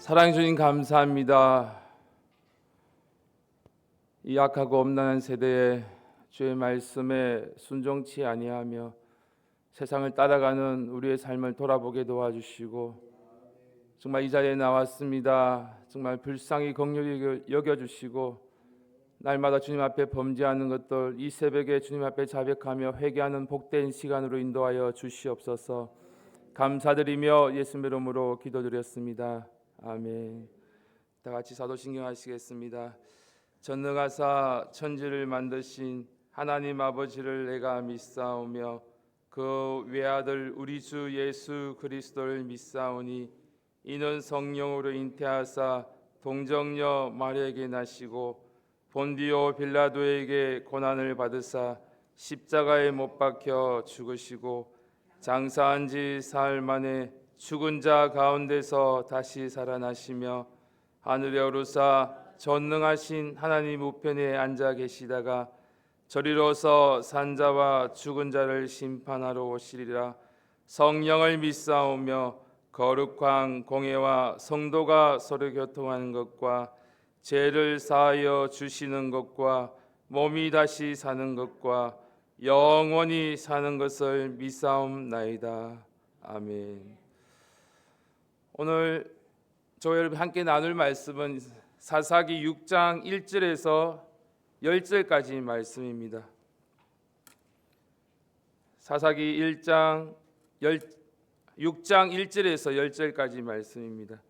사랑해 주님 감사합니다. 이 약하고 엄난한 세대에 주의 말씀에 순종치 아니하며 세상을 따라가는 우리의 삶을 돌아보게 도와주시고, 정말 이 자리에 나왔습니다. 정말 불쌍히 긍휼히 여겨주시고, 날마다 주님 앞에 범죄하는 것들 이 새벽에 주님 앞에 자백하며 회개하는 복된 시간으로 인도하여 주시옵소서. 감사드리며 예수님 이름으로 기도드렸습니다. 아멘. 다 같이 사도신경 하시겠습니다. 전능하사 천지를 만드신 하나님 아버지를 내가 믿사오며 그 외아들 우리 주 예수 그리스도를 믿사오니 이는 성령으로 잉태하사 동정녀 마리아에게 나시고 본디오 빌라도에게 고난을 받으사 십자가에 못 박혀 죽으시고 장사한 지 사흘 만에 죽은 자 가운데서 다시 살아나시며 하늘에 오르사 전능하신 하나님 우편에 앉아 계시다가 저리로서 산자와 죽은 자를 심판하러 오시리라. 성령을 믿사오며 거룩한 공회와 성도가 서로 교통하는 것과 죄를 사하여 주시는 것과 몸이 다시 사는 것과 영원히 사는 것을 믿사옵나이다. 아멘. 오늘 저와 여러분 함께 나눌 말씀은 사사기 6장 1절에서 10절까지 말씀입니다. 사사기 6장 1절에서 10절까지 말씀입니다.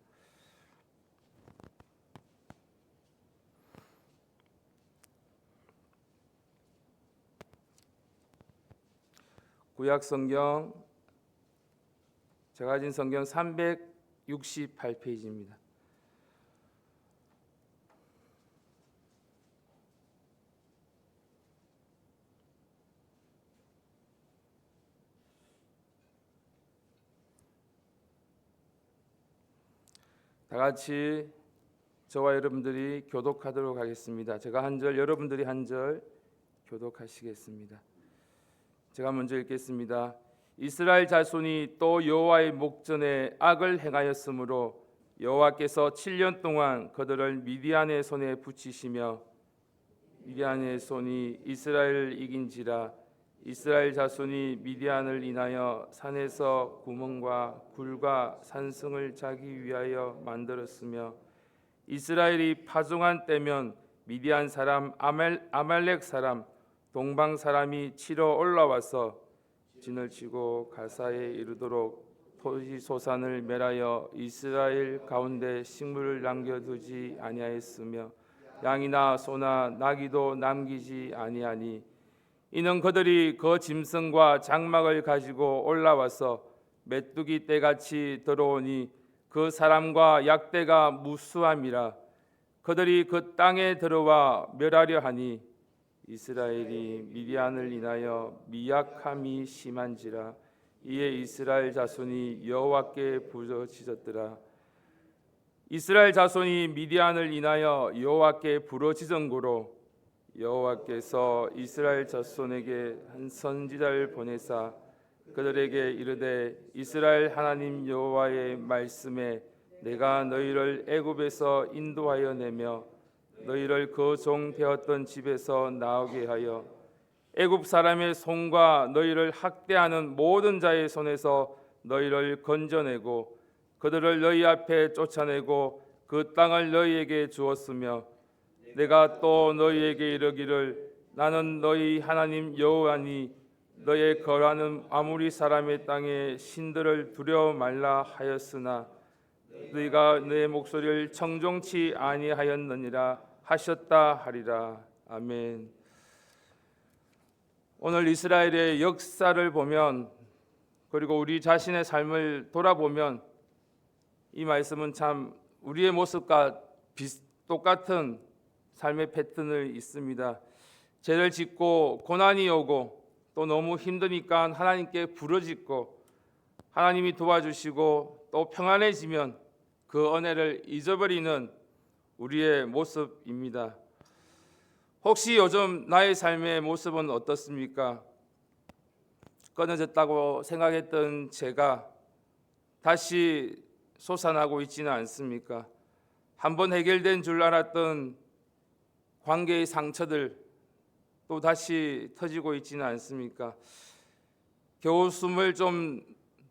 구약 성경, 제가 가진 성경 368페이지입니다. 다 같이 저와 여러분들이 교독하도록 하겠습니다. 제가 한 절, 여러분들이 한 절 교독하시겠습니다. 제가 먼저 읽겠습니다. 이스라엘 자손이 또 여호와의 목전에 악을 행하였으므로 여호와께서 7년 동안 그들을 미디안의 손에 붙이시며 미디안의 손이 이스라엘을 이긴지라. 이스라엘 자손이 미디안을 인하여 산에서 구멍과 굴과 산성을 자기 위하여 만들었으며 이스라엘이 파종한 때면 미디안 사람 아말렉 사람 동방 사람이 치러 올라와서 진을 치고 가사에 이르도록 토지 소산을 멸하여 이스라엘 가운데 식물을 남겨두지 아니하였으며 양이나 소나 나귀도 남기지 아니하니 이는 그들이 그 짐승과 장막을 가지고 올라와서 메뚜기 떼같이 들어오니 그 사람과 약대가 무수함이라. 그들이 그 땅에 들어와 멸하려 하니 이스라엘이 미디안을 인하여 미약함이 심한지라. 이에 이스라엘 자손이 여호와께 부르짖었더라. 이스라엘 자손이 미디안을 인하여 여호와께 부르짖은고로 여호와께서 이스라엘 자손에게 한 선지자를 보내사 그들에게 이르되 이스라엘 하나님 여호와의 말씀에 내가 너희를 애굽에서 인도하여 내며 너희를 그 종 되었던 집에서 나오게 하여 애굽 사람의 손과 너희를 학대하는 모든 자의 손에서 너희를 건져내고 그들을 너희 앞에 쫓아내고 그 땅을 너희에게 주었으며 내가 또 너희에게 이르기를 나는 너희 하나님 여호와니 너의 거하는 아무리 사람의 땅에 신들을 두려워 말라 하였으나 너희가 내 목소리를 청종치 아니하였느니라 하셨다 하리라. 아멘. 오늘 이스라엘의 역사를 보면 그리고 우리 자신의 삶을 돌아보면 이 말씀은 참 우리의 모습과 똑같은 삶의 패턴을 있습니다. 죄를 짓고 고난이 오고 또 너무 힘드니까 하나님께 부르짖고 하나님이 도와주시고 또 평안해지면 그 은혜를 잊어버리는 우리의 모습입니다. 혹시 요즘 나의 삶의 모습은 어떻습니까? 끊어졌다고 생각했던 제가 다시 솟아나고 있지는 않습니까? 한번 해결된 줄 알았던 관계의 상처들 또 다시 터지고 있지는 않습니까? 겨우 숨을 좀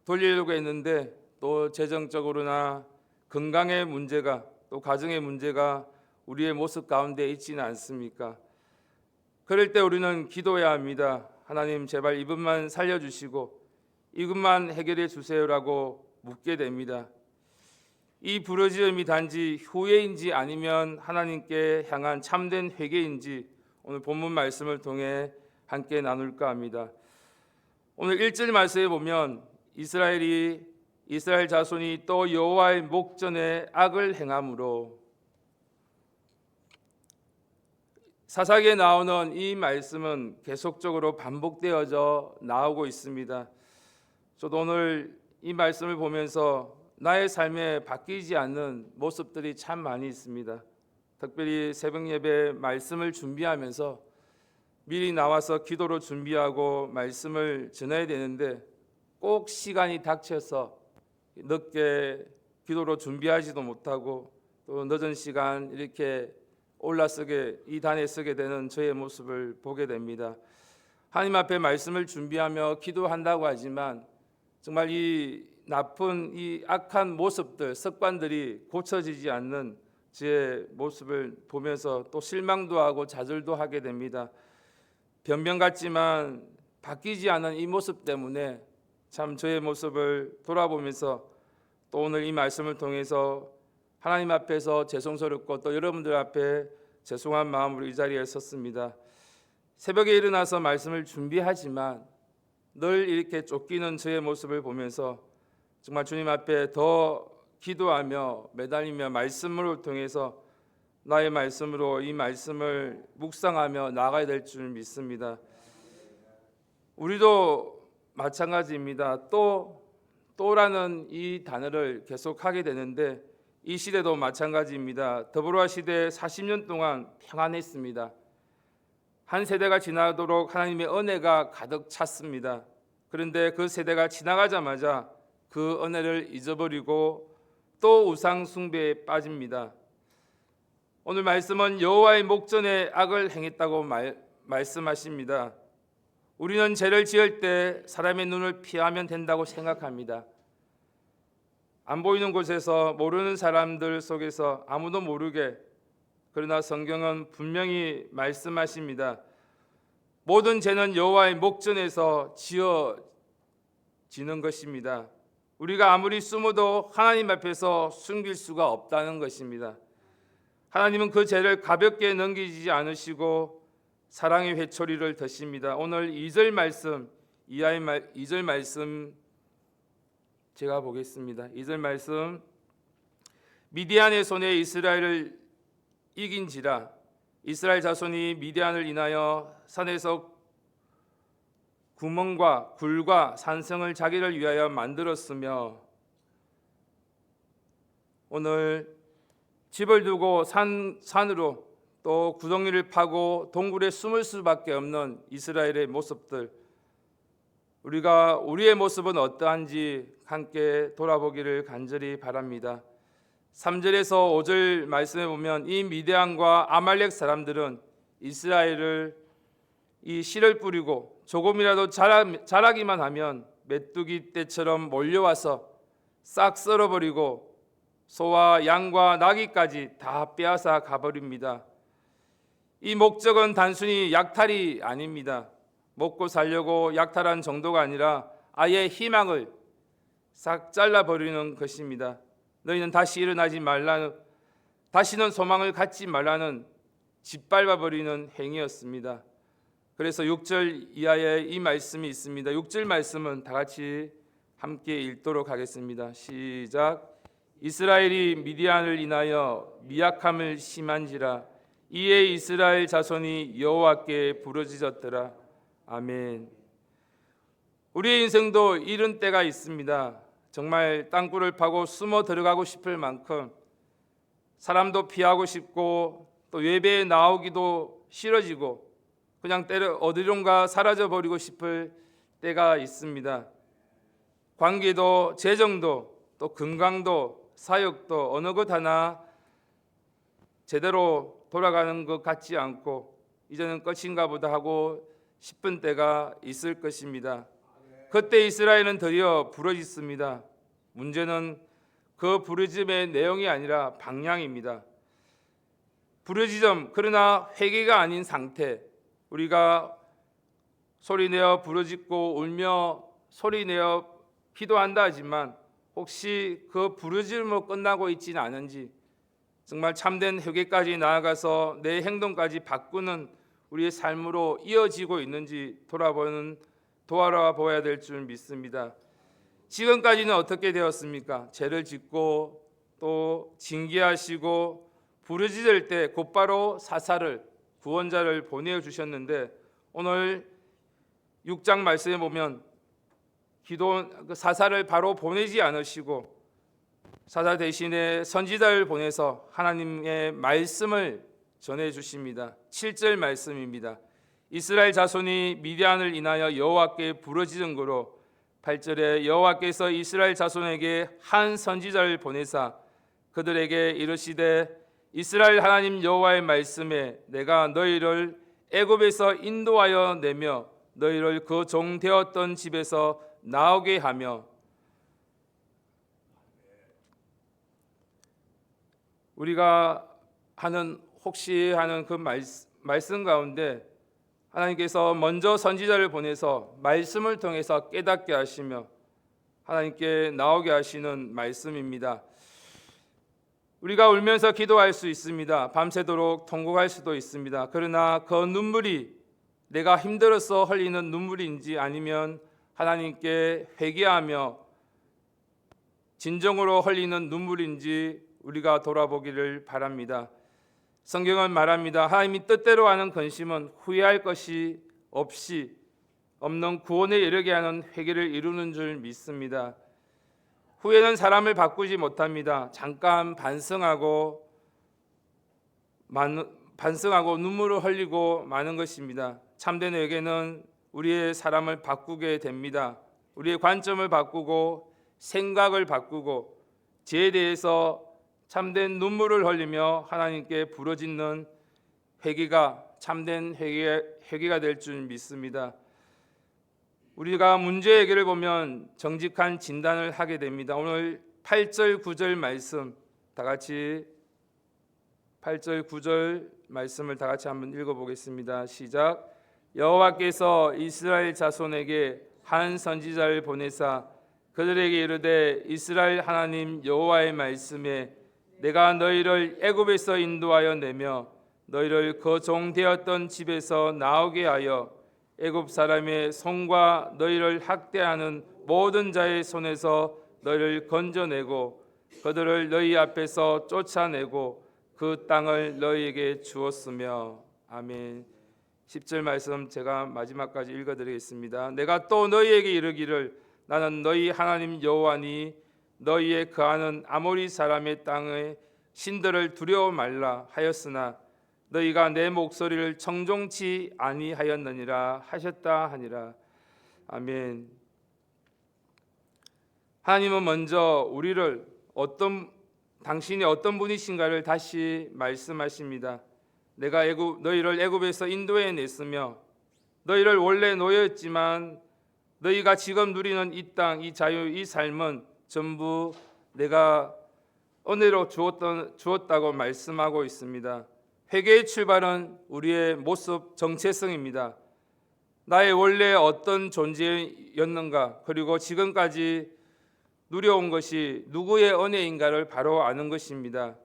돌리려고 했는데 또 재정적으로나 건강의 문제가 또 가정의 문제가 우리의 모습 가운데 있지는 않습니까? 그럴 때 우리는 기도해야 합니다. 하나님 제발 이것만 살려주시고 이것만 해결해 주세요라고 묻게 됩니다. 이 부르짖음이 단지 후회인지 아니면 하나님께 향한 참된 회개인지 오늘 본문 말씀을 통해 함께 나눌까 합니다. 오늘 1절 말씀에 보면 이스라엘 자손이 또 여호와의 목전에 악을 행함으로, 사사기에 나오는 이 말씀은 계속적으로 반복되어져 나오고 있습니다. 저도 오늘 이 말씀을 보면서 나의 삶에 바뀌지 않는 모습들이 참 많이 있습니다. 특별히 새벽 예배 말씀을 준비하면서 미리 나와서 기도로 준비하고 말씀을 전해야 되는데 꼭 시간이 닥쳐서 늦게 기도로 준비하지도 못하고 또 늦은 시간 이렇게 이 단에 서게 되는 저의 모습을 보게 됩니다. 하나님 앞에 말씀을 준비하며 기도한다고 하지만 정말 이 나쁜 이 악한 모습들, 습관들이 고쳐지지 않는 제 모습을 보면서 또 실망도 하고 좌절도 하게 됩니다. 변명 같지만 바뀌지 않은 이 모습 때문에 참 저의 모습을 돌아보면서 또 오늘 이 말씀을 통해서 하나님 앞에서 죄송스럽고 또 여러분들 앞에 죄송한 마음으로 이 자리에 섰습니다. 새벽에 일어나서 말씀을 준비하지만 늘 이렇게 쫓기는 저의 모습을 보면서 정말 주님 앞에 더 기도하며 매달리며 말씀을 통해서 나의 말씀으로 이 말씀을 묵상하며 나아가야 될 줄 믿습니다. 우리도 마찬가지입니다. 또라는 이 단어를 계속하게 되는데 이 시대도 마찬가지입니다. 더불어와 시대 40년 동안 평안했습니다. 한 세대가 지나도록 하나님의 은혜가 가득 찼습니다. 그런데 그 세대가 지나가자마자 그 은혜를 잊어버리고 또 우상 숭배에 빠집니다. 오늘 말씀은 여호와의 목전에 악을 행했다고 말씀하십니다. 우리는 죄를 지을 때 사람의 눈을 피하면 된다고 생각합니다. 안 보이는 곳에서 모르는 사람들 속에서 아무도 모르게, 그러나 성경은 분명히 말씀하십니다. 모든 죄는 여호와의 목전에서 지어지는 것입니다. 우리가 아무리 숨어도 하나님 앞에서 숨길 수가 없다는 것입니다. 하나님은 그 죄를 가볍게 넘기지 않으시고 사랑의 회초리를 드십니다. 오늘 2절 말씀 제가 보겠습니다. 2절 말씀, 미디안의 손에 이스라엘을 이긴지라 이스라엘 자손이 미디안을 인하여 산에서 구멍과 굴과 산성을 자기를 위하여 만들었으며, 오늘 집을 두고 산으로 또 구덩이를 파고 동굴에 숨을 수밖에 없는 이스라엘의 모습들, 우리가 우리의 모습은 어떠한지 함께 돌아보기를 간절히 바랍니다. 3절에서 5절 말씀에 보면 이 미디안과 아말렉 사람들은 이스라엘을 이 씨를 뿌리고 조금이라도 자라기만 하면 메뚜기 떼처럼 몰려와서 싹 썰어버리고 소와 양과 나귀까지 다 빼앗아 가버립니다. 이 목적은 단순히 약탈이 아닙니다. 먹고 살려고 약탈한 정도가 아니라 아예 희망을 싹 잘라버리는 것입니다. 너희는 다시 일어나지 말라는, 다시는 소망을 갖지 말라는 짓밟아버리는 행위였습니다. 그래서 6절 이하에 이 말씀이 있습니다. 6절 말씀은 다 같이 함께 읽도록 하겠습니다. 시작. 이스라엘이 미디안을 인하여 미약함을 심한지라 이에 이스라엘 자손이 여호와께 부르짖었더라. 아멘. 우리의 인생도 이런 때가 있습니다. 정말 땅굴을 파고 숨어 들어가고 싶을 만큼 사람도 피하고 싶고 또 예배에 나오기도 싫어지고 그냥 때려 어디론가 사라져 버리고 싶을 때가 있습니다. 관계도 재정도 또 건강도 사역도 어느 것 하나 제대로 돌아가는 것 같지 않고 이제는 끝인가 보다 하고 싶은 때가 있을 것입니다. 그때 이스라엘은 드디어 부르짖습니다. 문제는 그 부르짖음의 내용이 아니라 방향입니다. 부르짖음, 그러나 회개가 아닌 상태. 우리가 소리내어 부르짖고 울며 소리내어 기도한다 하지만 혹시 그 부르짖음으로 끝나고 있지는 않은지, 정말 참된 회개까지 나아가서 내 행동까지 바꾸는 우리의 삶으로 이어지고 있는지 돌아보아야 될 줄 믿습니다. 지금까지는 어떻게 되었습니까? 죄를 짓고 또 징계하시고 부르짖을 때 곧바로 사사를, 구원자를 보내주셨는데 오늘 6장 말씀에 보면 사사를 바로 보내지 않으시고 사사 대신에 선지자를 보내서 하나님의 말씀을 전해주십니다. 7절 말씀입니다. 이스라엘 자손이 미디안을 인하여 여호와께 부르짖은 고로 8절에 여호와께서 이스라엘 자손에게 한 선지자를 보내사 그들에게 이르시되 이스라엘 하나님 여호와의 말씀에 내가 너희를 애굽에서 인도하여 내며 너희를 그 종 되었던 집에서 나오게 하며. 우리가 혹시 하는 그 말씀 가운데 하나님께서 먼저 선지자를 보내서 말씀을 통해서 깨닫게 하시며 하나님께 나오게 하시는 말씀입니다. 우리가 울면서 기도할 수 있습니다. 밤새도록 통곡할 수도 있습니다. 그러나 그 눈물이 내가 힘들어서 흘리는 눈물인지 아니면 하나님께 회개하며 진정으로 흘리는 눈물인지 우리가 돌아보기를 바랍니다. 성경은 말합니다. 하나님이 뜻대로 하는 근심은 후회할 것이 없는 구원에 이르게 하는 회개를 이루는 줄 믿습니다. 후회는 사람을 바꾸지 못합니다. 잠깐 반성하고 눈물을 흘리고 마는 것입니다. 참된 회개는 우리의 사람을 바꾸게 됩니다. 우리의 관점을 바꾸고 생각을 바꾸고 죄에 대해서 참된 눈물을 흘리며 하나님께 부르짖는 회개가 참된 회개가 될 줄 믿습니다. 우리가 문제 해결을 보면 정직한 진단을 하게 됩니다. 오늘 8절 9절 말씀 다 같이 8절 9절 말씀을 다 같이 한번 읽어보겠습니다. 시작. 여호와께서 이스라엘 자손에게 한 선지자를 보내사 그들에게 이르되 이스라엘 하나님 여호와의 말씀에 내가 너희를 애굽에서 인도하여 내며 너희를 그 종 되었던 집에서 나오게 하여 애굽 사람의 손과 너희를 학대하는 모든 자의 손에서 너희를 건져내고 그들을 너희 앞에서 쫓아내고 그 땅을 너희에게 주었으며. 아멘. 10절 말씀 제가 마지막까지 읽어드리겠습니다. 내가 또 너희에게 이르기를 나는 너희 하나님 여호와니 너희의 거하는 아모리 사람의 땅의 신들을 두려워 말라 하였으나 너희가 내 목소리를 청종치 아니하였느니라 하셨다 하니라. 아멘. 하나님은 먼저 우리를 당신이 어떤 분이신가를 다시 말씀하십니다. 내가 너희를 애굽에서 인도해 냈으며 너희를 원래 노예였지만 너희가 지금 누리는 이 땅, 이 자유, 이 삶은 전부 내가 은혜로 주었다고 말씀하고 있습니다. 회개의 출발은 우리의 모습 정체성입니다. 나의 원래 어떤 존재였는가, 그리고 지금까지 누려온 것이 누구의 은혜인가를 바로 아는 것입니다.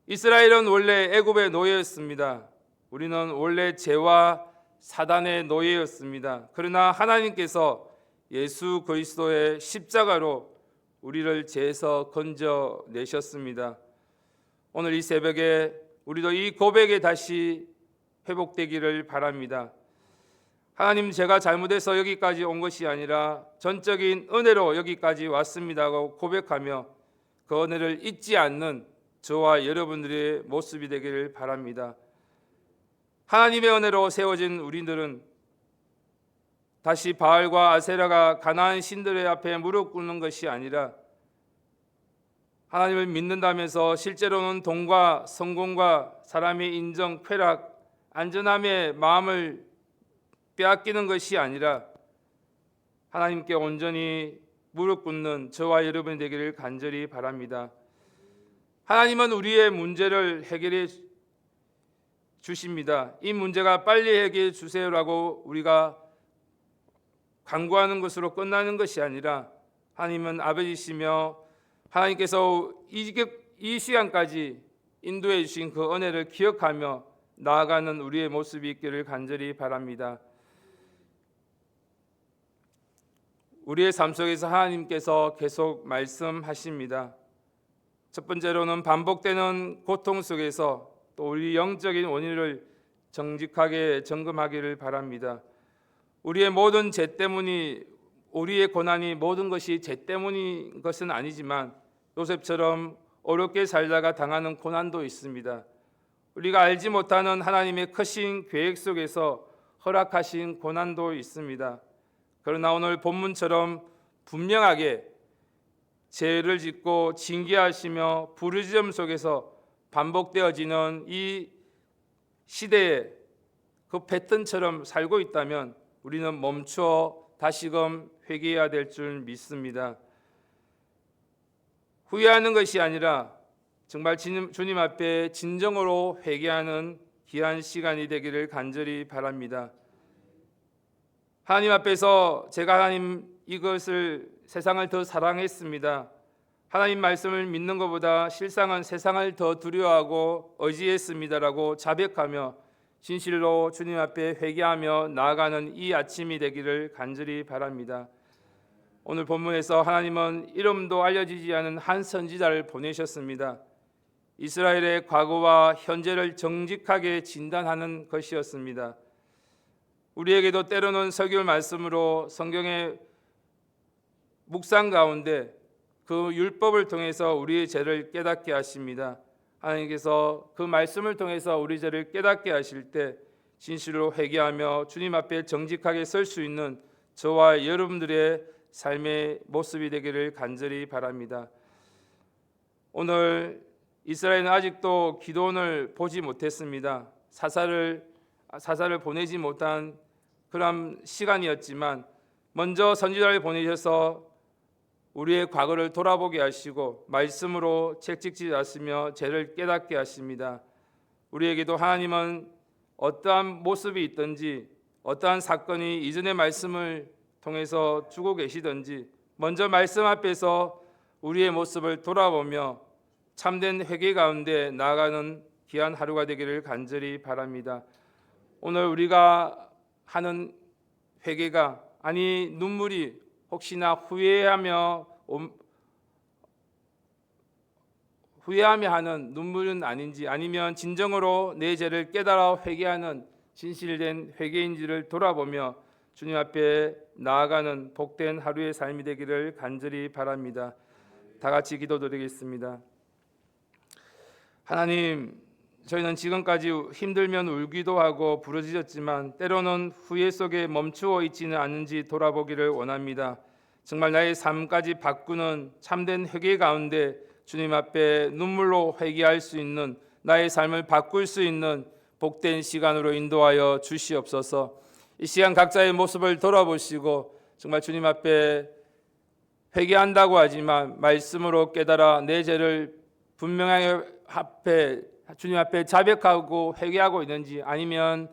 이스라엘은 원래 애굽의 노예였습니다. 우리는 원래 죄와 사단의 노예였습니다. 그러나 하나님께서 예수 그리스도의 십자가로 우리를 죄에서 건져내셨습니다. 오늘 이 새벽에 우리도 이 고백에 다시 회복되기를 바랍니다. 하나님, 제가 잘못해서 여기까지 온 것이 아니라 전적인 은혜로 여기까지 왔습니다고 고백하며 그 은혜를 잊지 않는 저와 여러분들의 모습이 되기를 바랍니다. 하나님의 은혜로 세워진 우리들은 다시 바알과 아세라가 가나안 신들의 앞에 무릎 꿇는 것이 아니라 하나님을 믿는다면서 실제로는 돈과 성공과 사람의 인정, 쾌락, 안전함의 마음을 빼앗기는 것이 아니라 하나님께 온전히 무릎 꿇는 저와 여러분이 되기를 간절히 바랍니다. 하나님은 우리의 문제를 해결해 주십니다. 이 문제가 빨리 해결해 주세요라고 우리가 간구하는 것으로 끝나는 것이 아니라 하나님은 아버지시며 하나님께서 이 시간까지 인도해 주신 그 은혜를 기억하며 나아가는 우리의 모습이 있기를 간절히 바랍니다. 우리의 삶 속에서 하나님께서 계속 말씀하십니다. 첫 번째로는 반복되는 고통 속에서 또 우리 영적인 원인을 정직하게 점검하기를 바랍니다. 우리의 모든 죄 때문이 우리의 고난이 모든 것이 죄 때문인 것은 아니지만 요셉처럼 어렵게 살다가 당하는 고난도 있습니다. 우리가 알지 못하는 하나님의 크신 계획 속에서 허락하신 고난도 있습니다. 그러나 오늘 본문처럼 분명하게 죄를 짓고 징계하시며 부르짖음 속에서 반복되어지는 이 시대에 그 패턴처럼 살고 있다면 우리는 멈추어 다시금 회개해야 될 줄 믿습니다. 후회하는 것이 아니라 정말 주님 앞에 진정으로 회개하는 귀한 시간이 되기를 간절히 바랍니다. 하나님 앞에서 제가 하나님 이것을 세상을 더 사랑했습니다. 하나님 말씀을 믿는 것보다 실상은 세상을 더 두려워하고 의지했습니다라고 자백하며 진실로 주님 앞에 회개하며 나아가는 이 아침이 되기를 간절히 바랍니다. 오늘 본문에서 하나님은 이름도 알려지지 않은 한 선지자를 보내셨습니다. 이스라엘의 과거와 현재를 정직하게 진단하는 것이었습니다. 우리에게도 때로는 설교 말씀으로 성경의 묵상 가운데 그 율법을 통해서 우리의 죄를 깨닫게 하십니다. 하나님께서 그 말씀을 통해서 우리 죄를 깨닫게 하실 때 진실로 회개하며 주님 앞에 정직하게 설 수 있는 저와 여러분들의 삶의 모습이 되기를 간절히 바랍니다. 오늘 이스라엘은 아직도 기도원을 보지 못했습니다. 사사를 보내지 못한 그런 시간이었지만 먼저 선지자를 보내셔서 우리의 과거를 돌아보게 하시고 말씀으로 책찍지 않으며 죄를 깨닫게 하십니다. 우리에게도 하나님은 어떠한 모습이 있든지 어떠한 사건이 이전의 말씀을 통해서 주고 계시든지 먼저 말씀 앞에서 우리의 모습을 돌아보며 참된 회개 가운데 나아가는 귀한 하루가 되기를 간절히 바랍니다. 오늘 우리가 하는 회개가 아니 눈물이 혹시나 후회하며 하는 눈물은 아닌지 아니면 진정으로 내 죄를 깨달아 회개하는 진실된 회개인지를 돌아보며 주님 앞에 나아가는 복된 하루의 삶이 되기를 간절히 바랍니다. 다 같이 기도드리겠습니다. 하나님, 저희는 지금까지 힘들면 울기도 하고 부르짖었지만 때로는 후회 속에 멈추어 있지는 않은지 돌아보기를 원합니다. 정말 나의 삶까지 바꾸는 참된 회개 가운데 주님 앞에 눈물로 회개할 수 있는 나의 삶을 바꿀 수 있는 복된 시간으로 인도하여 주시옵소서. 이 시간 각자의 모습을 돌아보시고 정말 주님 앞에 회개한다고 하지만 말씀으로 깨달아 내 죄를 분명하게 주님 앞에 자백하고 회개하고 있는지 아니면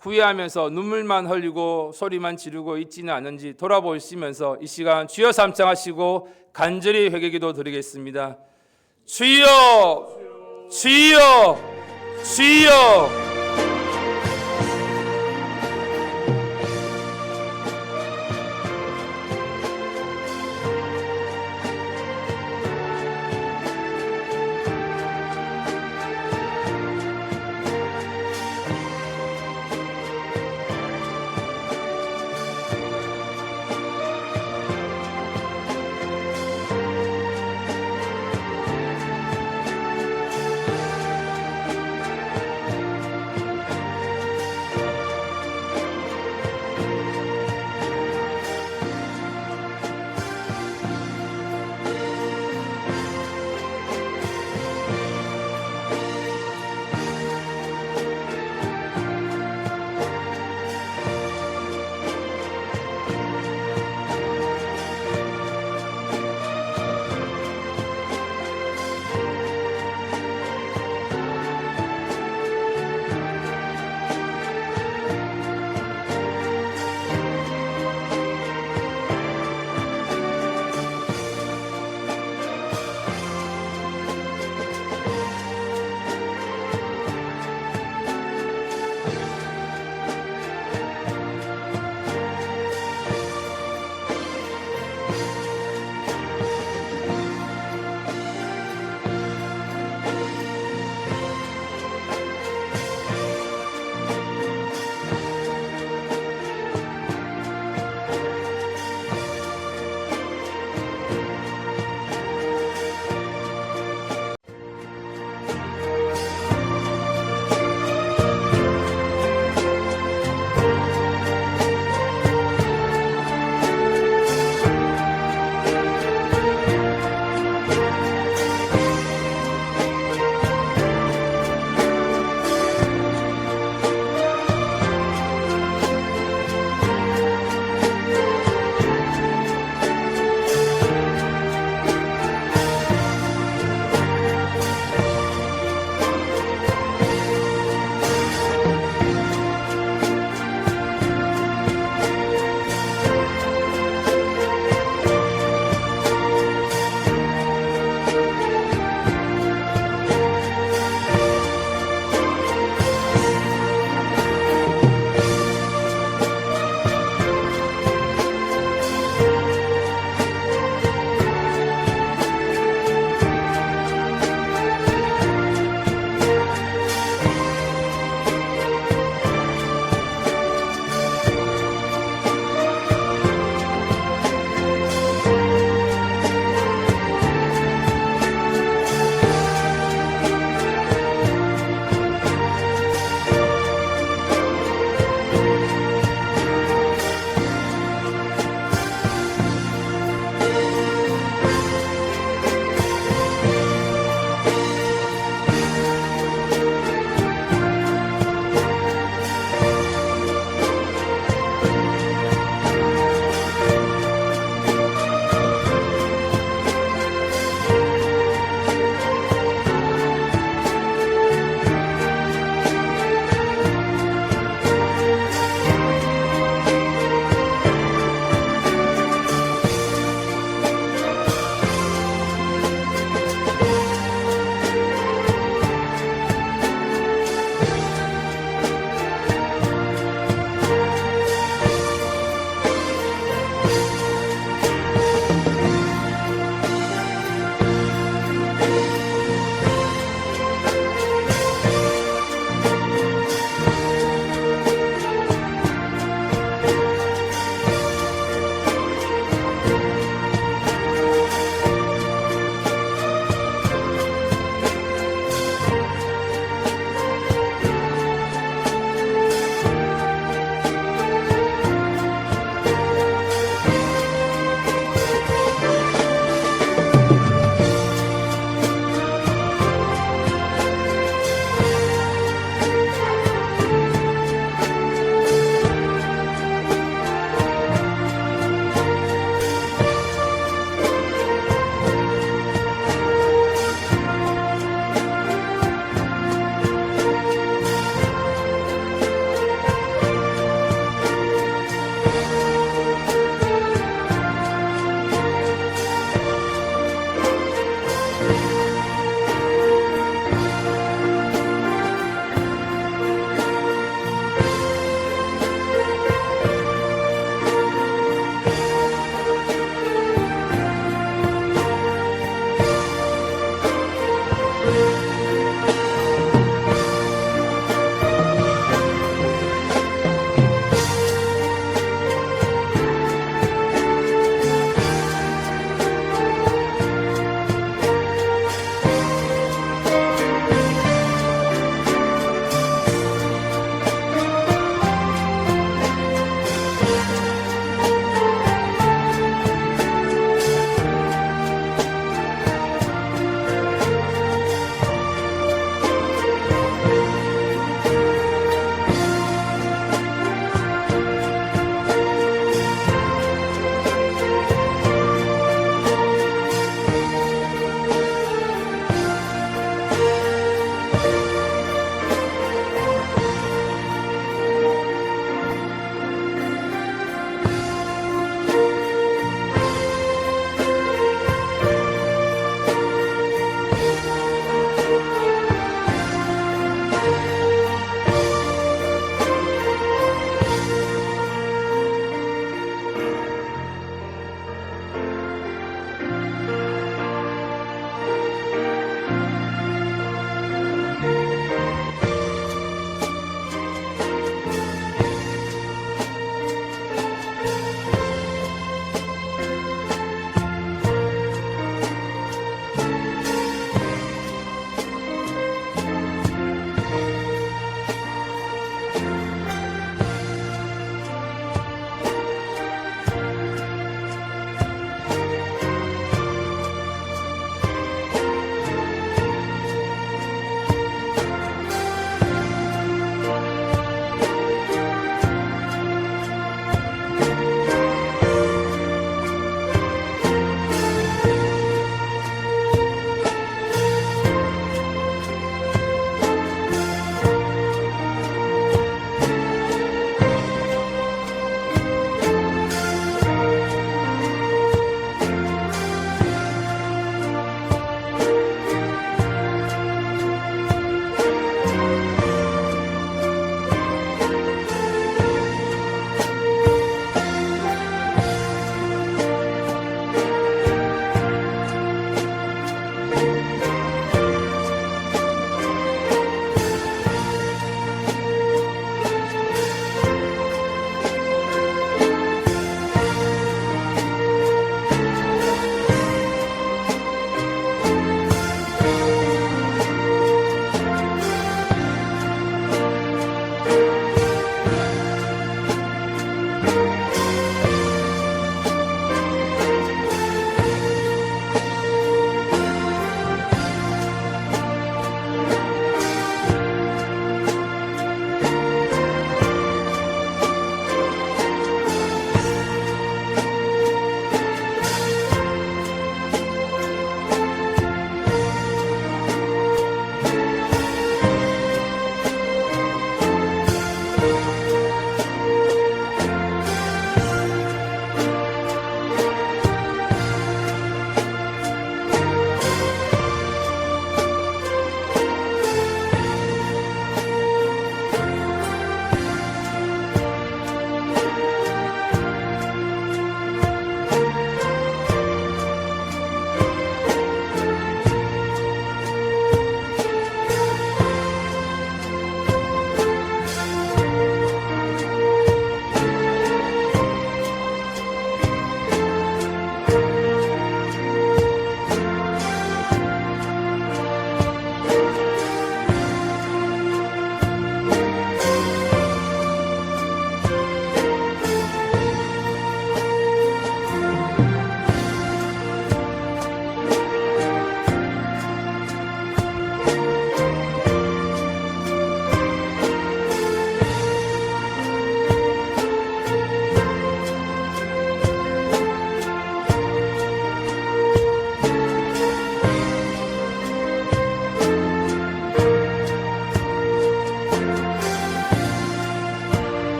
후회하면서 눈물만 흘리고 소리만 지르고 있지는 않은지 돌아보시면서 이 시간 주여 삼창하시고 간절히 회개기도 드리겠습니다. 주여 주여 주여